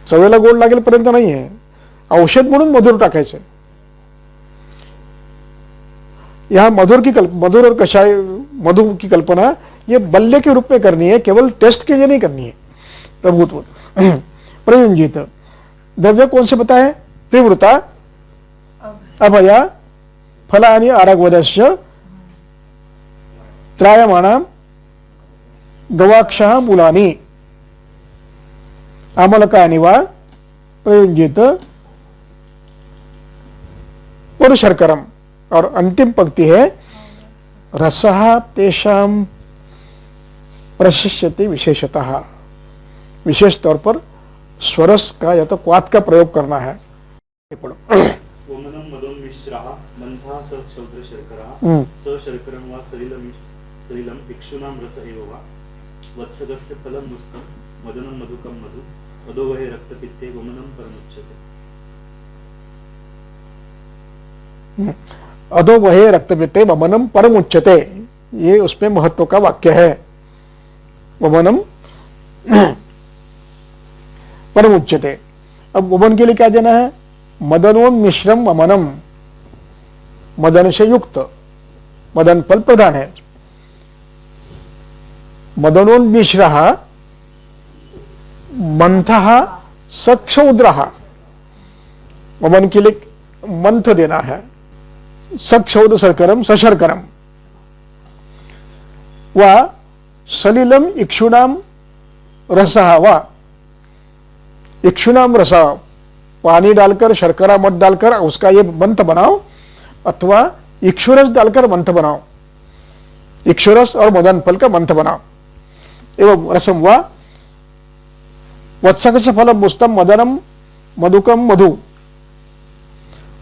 चवेला गोड लागेल पर्यंत नाही आहे, औषध म्हणून मधुर टाकायचं. यह मधुर और कषाय मधु की कल्पना ये बल्ले के रूप में करनी है, केवल टेस्ट के लिए नहीं करनी है. प्रभुत्व प्रयुंजित द्रव्य कौन से बताए? तीव्रता, अभया, फलानि आरोग्यवदस्य, त्रायमाणां गवाक्षः मूलानि आमलकानि वा प्रयुंजित मधुशर्करम. और अंतिम पंक्ति है रसः तेषां प्रशिष्यते विशेषतः. विशेष तौर पर स्वरस का या तो क्वात का प्रयोग करना है. ओमनं मदों मिश्रः मंथा स क्षौद्र शर्करा स शर्करं वा सलिलम् इक्षूणां रस एव वा वत्सगस्य फलं मुस्तं मदनं मधुकं मधु अधोवहे रक्तपित्ते वमनं परमुच्यते. अधोवहे रक्तपित्ते वमनम परमुच्यते, ये उसमें महत्व का वाक्य है. वमनम परमुच्यते. अब वमन के लिए क्या देना है? मदनोन्मिश्रम वमनम, मदन से युक्त, मदन फल प्रधान है. मदनोन्मिश्रः मंथः सक्षौद्रः. वमन के लिए मंथ देना है. सक्षौद शर्करम सशर्करम वा सलिलम इक्षुणाम रसः वा इक्षुणाम रसा, पानी डालकर शर्करा मत डालकर उसका ये मंथ बनाओ, अथवा इक्षुरस डालकर मंथ बनाओ. इक्षुरस और मदन फल का मंथ बनाओ. एवं रसम वा वत्सक फल मुस्तम मदनम मधुकम मधु.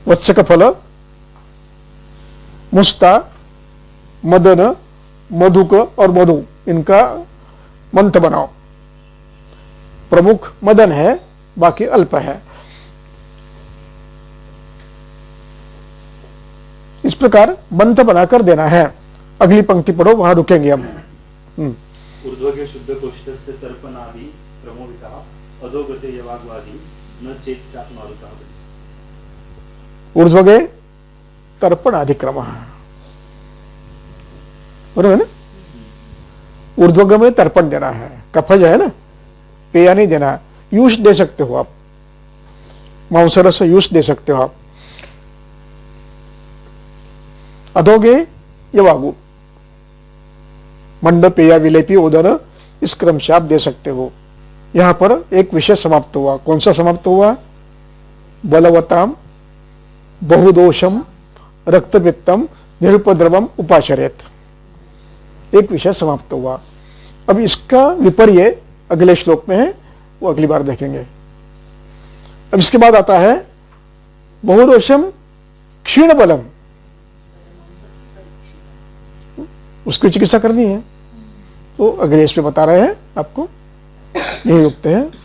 वत्सक फल, मुस्ता, मदन, मधुक और मधु, इनका मंथ बनाओ. प्रमुख मदन है, बाकी अल्प है. इस प्रकार मंथ बनाकर देना है. अगली पंक्ति पढ़ो, वहां रुकेंगे हम. ऊर्ध्वगे शुद्ध कोष्ठस्य तर्पणादि प्रमोदितः अधोगते यवाग्वादि न चेत्स्यात्मारुतः. ऊर्ध्वगे तर्पण अधिक्रम, बरोबर है ना. ऊर्ध्वग में तर्पण देना है. कफज है ना, पेया नहीं देना. यूष दे सकते हो आप, मांसरस यूष दे सकते हो आप. अधोगे यवागु, मंड पेया विलेपी उदर, इस क्रम से आप दे सकते हो. यहां पर एक विषय समाप्त हुआ. कौन सा समाप्त हुआ? बलवताम बहुदोषम रक्तपित्तम निरुपद्रवम उपाचरेत. एक विषय समाप्त हुआ. अब इसका विपर्य अगले श्लोक में है, वो अगली बार देखेंगे. अब इसके बाद आता है बहुदोषम क्षीण बलम. उसकी चिकित्सा करनी है। तो अगले इस पे बता रहे हैं आपको, यही रुकते हैं।